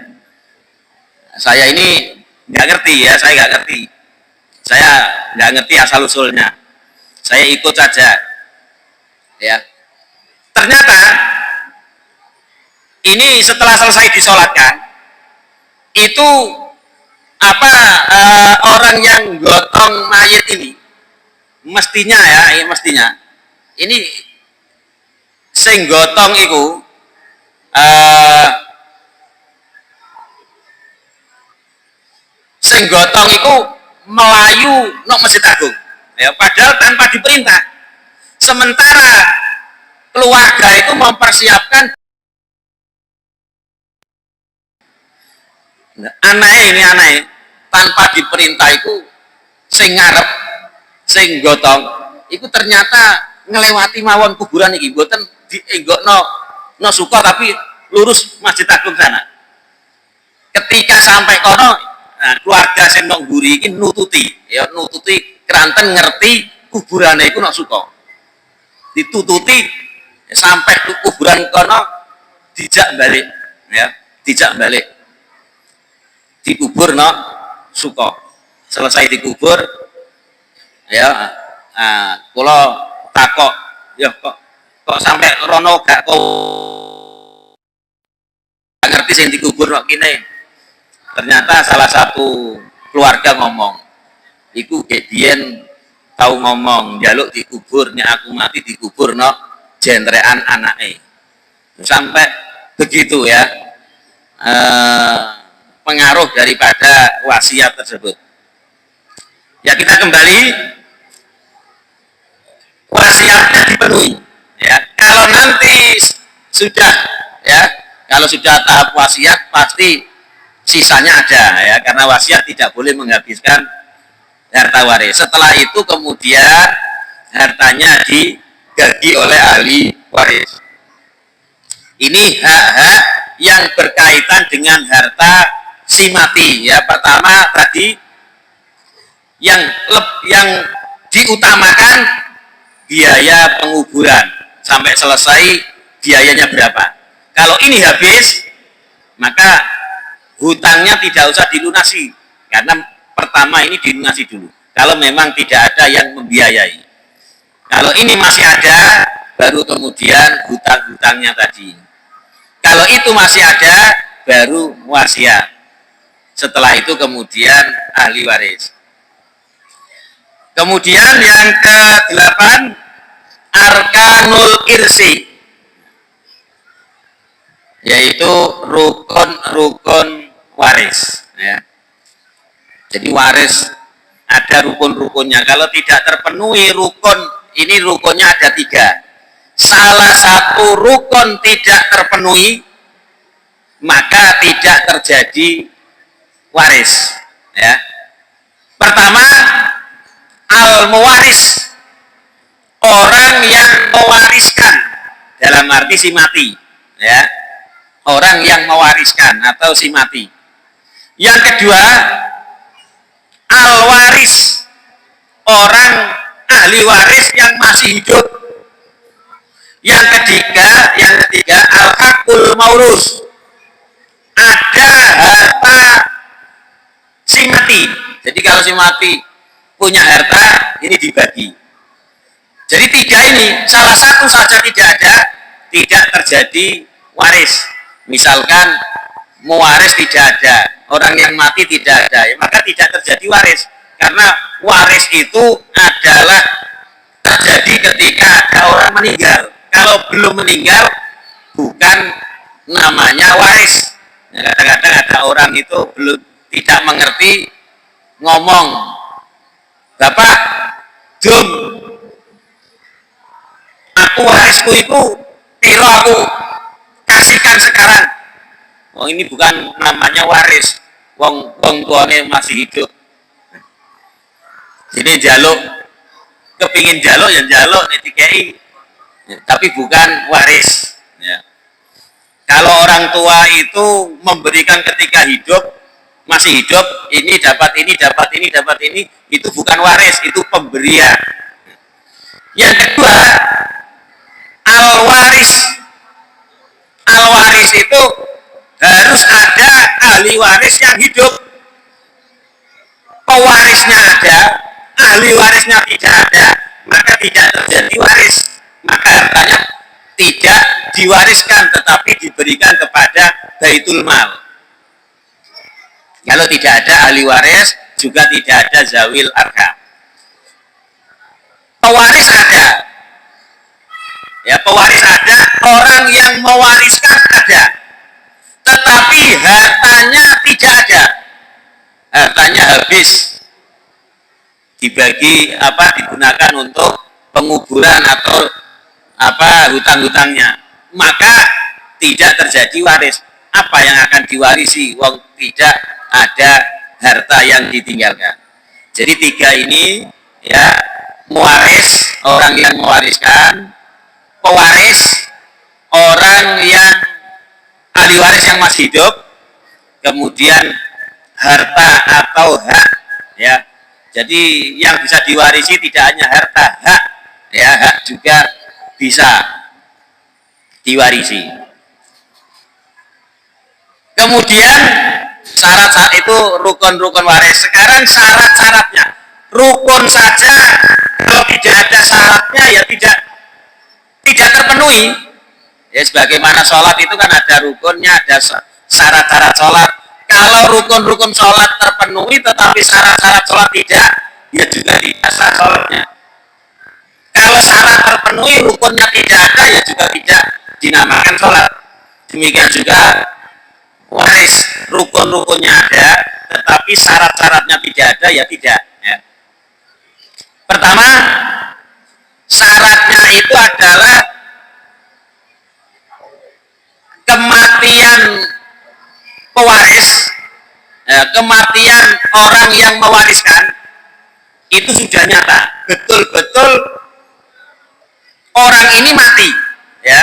Saya ini nggak ngerti, ya, saya nggak ngerti. Saya nggak ngerti asal usulnya. Saya ikut saja, ya. Ternyata ini setelah selesai disolatkan, itu orang yang gotong mayit ini mestinya, ya, mestinya ini sing gotong itu sing gotong itu melayu nok Masjid Agung, ya, padahal tanpa diperintah. Sementara keluarga itu mempersiapkan anaknya tanpa diperintah itu sing ngarep sing gotong itu ternyata ngelewati mawon kuburan iki, mboten dienggokno no Suko tapi lurus Masjid Agung sana. Ketika sampai kono, nah, keluarga sing nang mburi iki nututi, ya, nututi keranten ngerti kuburane iku nang Suko. Ditututi sampai ke kuburan kono dijak balik, ya, dijak balik. Dikubur no Suko. Selesai dikubur, ya, kula takok, ya, kok sampai rono gak kok ngerti sing dikubur no kene. Ternyata salah satu keluarga ngomong, iku gedien tahu ngomong, jaluk dikuburnya aku mati dikubur no jentrean anake. Sampai begitu ya pengaruh daripada wasiat tersebut. Ya kita kembali, wasiatnya dipenuhi. Ya, kalau nanti sudah ya, kalau sudah tahap wasiat pasti sisanya ada ya, karena wasiat tidak boleh menghabiskan harta waris. Setelah itu kemudian hartanya dibagi oleh ahli waris. Ini hak-hak yang berkaitan dengan harta si mati ya. Pertama tadi yang diutamakan biaya penguburan sampai selesai biayanya berapa. Kalau ini habis maka hutangnya tidak usah dilunasi, karena pertama ini dilunasi dulu kalau memang tidak ada yang membiayai. Kalau ini masih ada baru kemudian hutang-hutangnya tadi. Kalau itu masih ada baru wasiat. Setelah itu kemudian ahli waris. Kemudian yang ke-8 arkanul irsi, yaitu rukun-rukun waris ya. Jadi waris ada rukun-rukunnya. Kalau tidak terpenuhi rukun, ini rukunnya ada 3. Salah satu rukun tidak terpenuhi, maka tidak terjadi waris ya. Pertama, al-muwaris, orang yang mewariskan, dalam arti si mati ya, orang yang mewariskan atau si mati. Yang kedua, al-waris, orang ahli waris yang masih hidup. Yang ketiga al-hakul maurus, ada harta si mati. Jadi kalau si mati punya harta, ini dibagi. Jadi 3 ini, salah satu saja tidak ada, tidak terjadi waris. Misalkan mewaris tidak ada, orang yang mati tidak ada, ya, maka tidak terjadi waris. Karena waris itu adalah terjadi ketika ada orang meninggal. Kalau belum meninggal, bukan namanya waris. Kadang-kadang ada orang itu belum tidak mengerti, ngomong, Bapak, Jum, aku warisku itu piro aku kasihkan sekarang. Oh, ini bukan namanya waris. Wong tuane masih hidup. Jadi jaluk, kepingin jaluk ya jaluk DKI, tapi bukan waris. Ya. Kalau orang tua itu memberikan ketika hidup, masih hidup, ini dapat ini, dapat ini, dapat ini, itu bukan waris, itu pemberian. Yang kedua, al-waris. Al-waris itu harus ada ahli waris yang hidup. Pewarisnya ada, ahli warisnya tidak ada, maka tidak terjadi waris. Maka hartanya tidak diwariskan, tetapi diberikan kepada baitul mal. Kalau tidak ada ahli waris, juga tidak ada zawil arham. Pewaris ada, ya pewaris ada, orang yang mewariskan ada, tetapi hartanya tidak ada, hartanya habis, dibagi digunakan untuk penguburan atau hutang-hutangnya, maka tidak terjadi waris. Apa yang akan diwarisi? Wong tidak ada harta yang ditinggalkan. Jadi 3 ini ya, mewaris, orang yang mewariskan, pewaris, orang yang ahli waris yang masih hidup, kemudian harta atau hak ya. Jadi yang bisa diwarisi tidak hanya harta, hak ya, hak juga bisa diwarisi. Kemudian syarat itu rukun-rukun waris. Sekarang syarat-syaratnya, rukun saja kalau tidak ada syaratnya ya tidak terpenuhi. Ya sebagaimana sholat itu kan ada rukunnya, ada syarat-syarat sholat. Kalau rukun-rukun sholat terpenuhi tetapi syarat-syarat sholat tidak, dia juga tidak sah sholatnya. Kalau syarat terpenuhi rukunnya tidak ada, ya juga tidak dinamakan sholat. Demikian juga waris, rukun-rukunnya ada tetapi syarat-syaratnya tidak ada, ya tidak ya. Pertama, syaratnya itu adalah kematian pewaris, kematian orang yang mewariskan itu sudah nyata, betul-betul orang ini mati ya,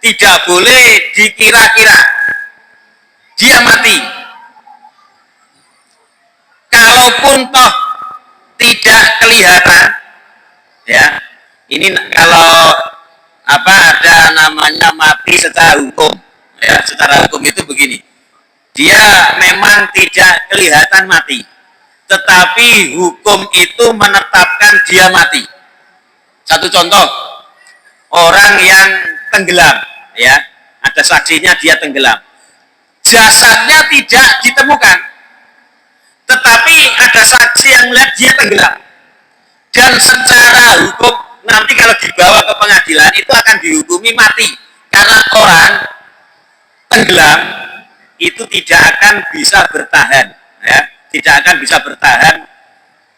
tidak boleh dikira-kira dia mati. Kalaupun toh tidak kelihatan ya, ini kalau ada namanya mati secara hukum ya, secara hukum itu begini, dia memang tidak kelihatan mati tetapi hukum itu menetapkan dia mati. Satu contoh, orang yang tenggelam ya, ada saksinya dia tenggelam, jasadnya tidak ditemukan tetapi ada saksi yang melihat dia tenggelam, dan secara hukum nanti kalau dibawa ke pengadilan itu akan dihukumi mati karena orang tenggelam itu tidak akan bisa bertahan ya, tidak akan bisa bertahan,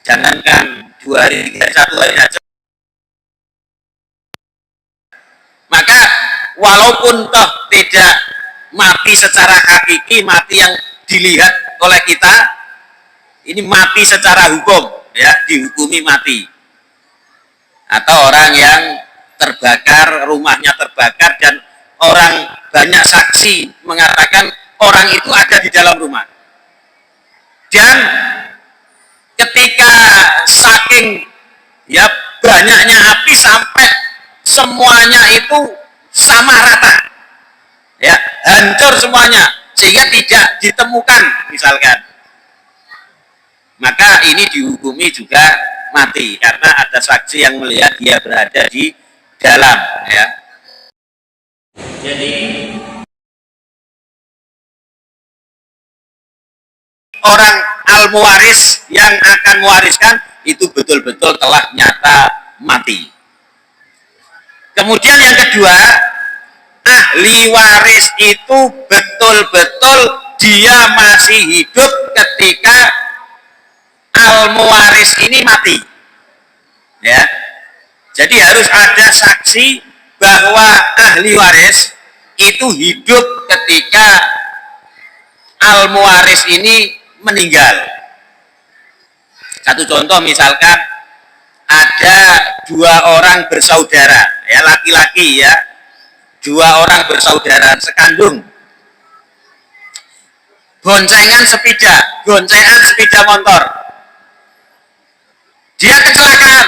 jangankan 2 hari 3 hari 1 hari saja. Maka walaupun toh tidak mati secara hakiki, mati yang dilihat oleh kita, ini mati secara hukum ya, dihukumi mati. Atau orang yang terbakar, rumahnya terbakar dan orang banyak saksi mengatakan orang itu ada di dalam rumah, dan ketika saking ya banyaknya api sampai semuanya itu sama rata ya, hancur semuanya sehingga tidak ditemukan misalkan, maka ini dihukumi juga mati karena ada saksi yang melihat dia berada di dalam ya. Jadi orang al-muwaris yang akan mewariskan itu betul-betul telah nyata mati. Kemudian yang kedua, ahli waris itu betul-betul dia masih hidup ketika al-muwaris ini mati ya. Jadi harus ada saksi bahwa ahli waris itu hidup ketika al-muwaris ini meninggal. Satu contoh, misalkan ada 2 orang bersaudara ya, laki-laki ya, 2 orang bersaudara sekandung, goncengan sepeda motor, dia kecelakaan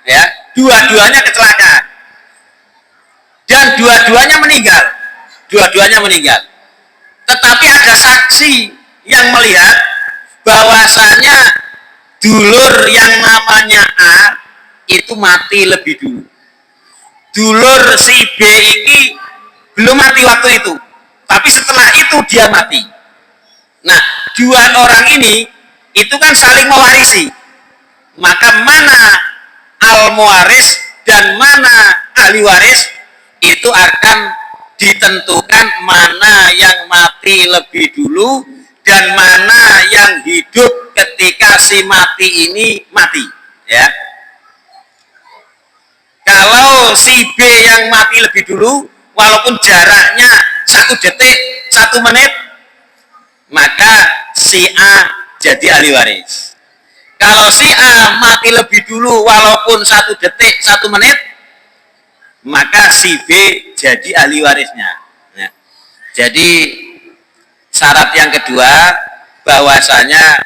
ya, dua-duanya kecelakaan dan dua-duanya meninggal, tetapi ada saksi yang melihat bahwasanya dulur yang namanya A itu mati lebih dulu. Dulur si B ini belum mati waktu itu, tapi setelah itu dia mati. Nah, 2 orang ini itu kan saling mewarisi, maka mana al-muwaris dan mana ahli waris itu akan ditentukan mana yang mati lebih dulu dan mana yang hidup ketika si mati ini mati ya. Kalau si B yang mati lebih dulu, walaupun jaraknya 1 detik, 1 menit, maka si A jadi ahli waris. Kalau si A mati lebih dulu walaupun 1 detik, 1 menit, maka si B jadi ahli warisnya. Nah, jadi syarat yang kedua bahwasanya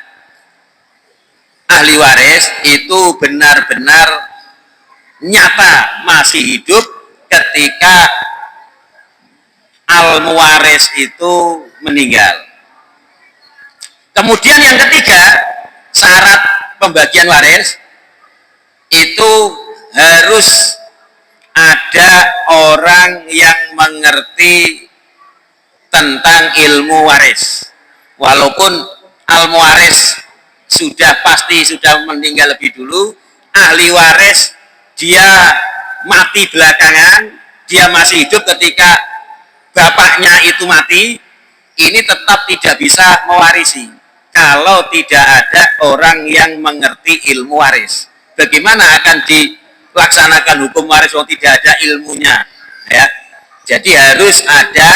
ahli waris itu benar-benar nyata masih hidup ketika al-muwaris itu meninggal. Kemudian yang ketiga, syarat pembagian waris itu harus ada orang yang mengerti tentang ilmu waris. walaupun al-muwaris sudah pasti sudah meninggal lebih dulu, ahli waris dia mati belakangan, dia masih hidup ketika bapaknya itu mati, ini tetap tidak bisa mewarisi kalau tidak ada orang yang mengerti ilmu waris. Bagaimana akan dilaksanakan hukum waris kalau tidak ada ilmunya, ya? Jadi harus ada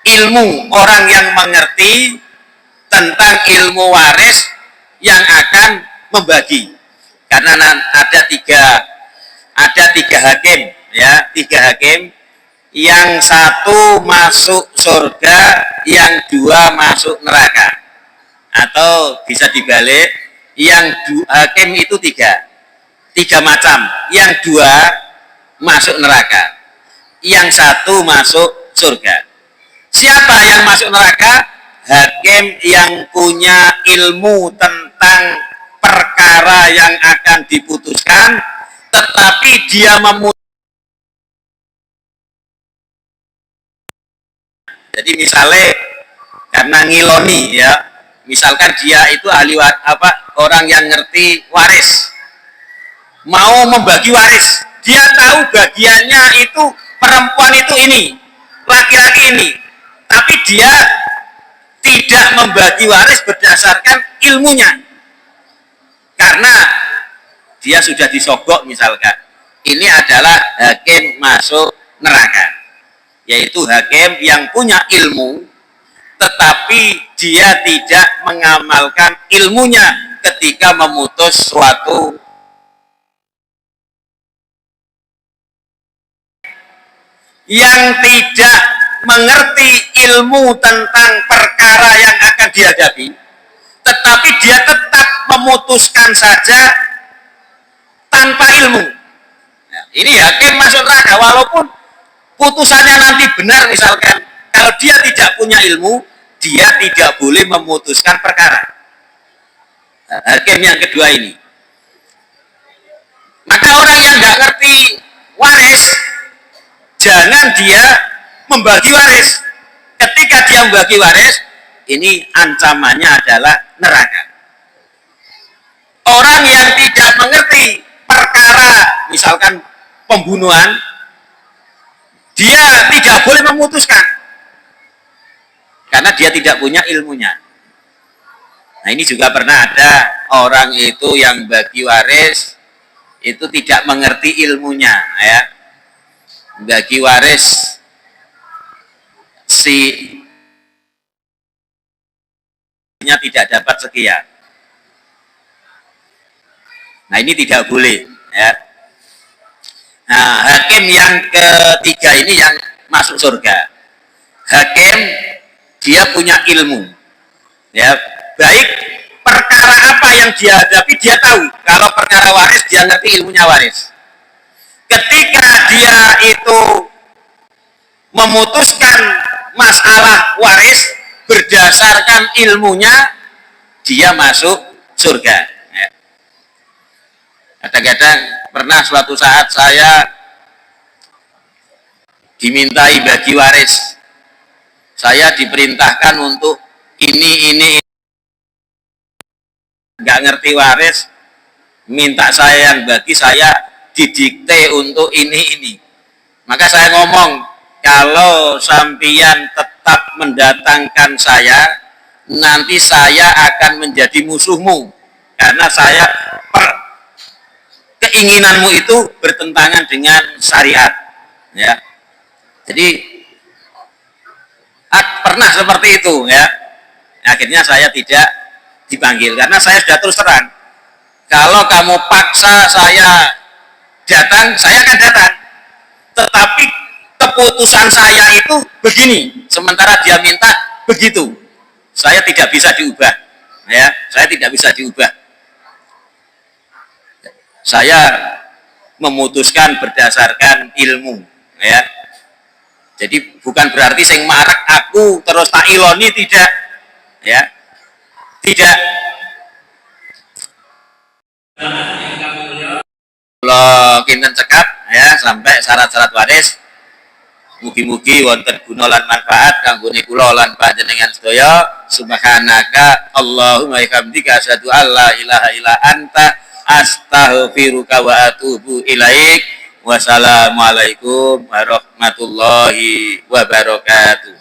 ilmu, orang yang mengerti tentang ilmu waris yang akan membagi. Karena ada tiga hakim, ya, tiga hakim, yang satu masuk surga, yang dua masuk neraka, atau bisa dibalik, yang hakim itu tiga macam, yang dua masuk neraka, yang satu masuk surga. Siapa yang masuk neraka? Hakim yang punya ilmu tentang perkara yang akan diputuskan, tetapi dia jadi misalnya karena ngiloni, ya, misalkan dia itu ahli orang yang ngerti waris, mau membagi waris, dia tahu bagiannya itu perempuan itu ini, laki-laki ini, tapi dia tidak membagi waris berdasarkan ilmunya karena dia sudah disogok misalkan. Ini adalah hakim masuk neraka, yaitu hakim yang punya ilmu tetapi dia tidak mengamalkan ilmunya ketika memutus suatu. Yang tidak mengerti ilmu tentang perkara yang akan dihadapi, tetapi dia tetap memutuskan saja tanpa ilmu. Nah, ini hakim masuk neraka walaupun putusannya nanti benar misalkan. Kalau dia tidak punya ilmu, dia tidak boleh memutuskan perkara. Nah, hakim yang kedua ini. Maka orang yang nggak ngerti waris, jangan dia membagi waris. Ketika dia membagi waris, ini ancamannya adalah neraka. Orang yang tidak mengerti perkara, misalkan pembunuhan, dia tidak boleh memutuskan karena dia tidak punya ilmunya. Nah, ini juga pernah ada orang itu yang bagi waris itu tidak mengerti ilmunya, ya. Bagi waris si tidak dapat sekian. Nah, ini tidak boleh, ya. Nah, hakim yang ketiga ini yang masuk surga. Hakim dia punya ilmu, ya, baik perkara apa yang dia hadapi dia tahu. Kalau perkara waris dia ngerti ilmunya waris. Ketika dia itu memutuskan masalah waris berdasarkan ilmunya, dia masuk surga. Ya. Kadang-kadang pernah suatu saat saya dimintai bagi waris, saya diperintahkan untuk ini nggak ngerti waris, minta saya yang bagi, saya didikte untuk ini. Maka saya ngomong, kalau sampian tetap mendatangkan saya, nanti saya akan menjadi musuhmu karena keinginanmu itu bertentangan dengan syariat, ya. Jadi pernah seperti itu, ya. Akhirnya saya tidak dipanggil karena saya sudah terus terang, kalau kamu paksa saya datang, saya akan datang, tetapi keputusan saya itu begini, sementara dia minta begitu, saya tidak bisa diubah, ya. Saya tidak bisa diubah. Saya memutuskan berdasarkan ilmu, ya. Jadi bukan berarti sing marak aku terus tak iloni, tidak, ya, tidak. Kalau kinten cekap, ya, sampai syarat-syarat waris Mugi-mugi wonten guna lan manfaat kanggone kula lan panjenengan sedaya. Subhanaka Allahumma hamdika asyhadu an la ilaha illa anta astaghfiruka wa atubu ilaik. Wassalamualaikum warahmatullahi wabarakatuh.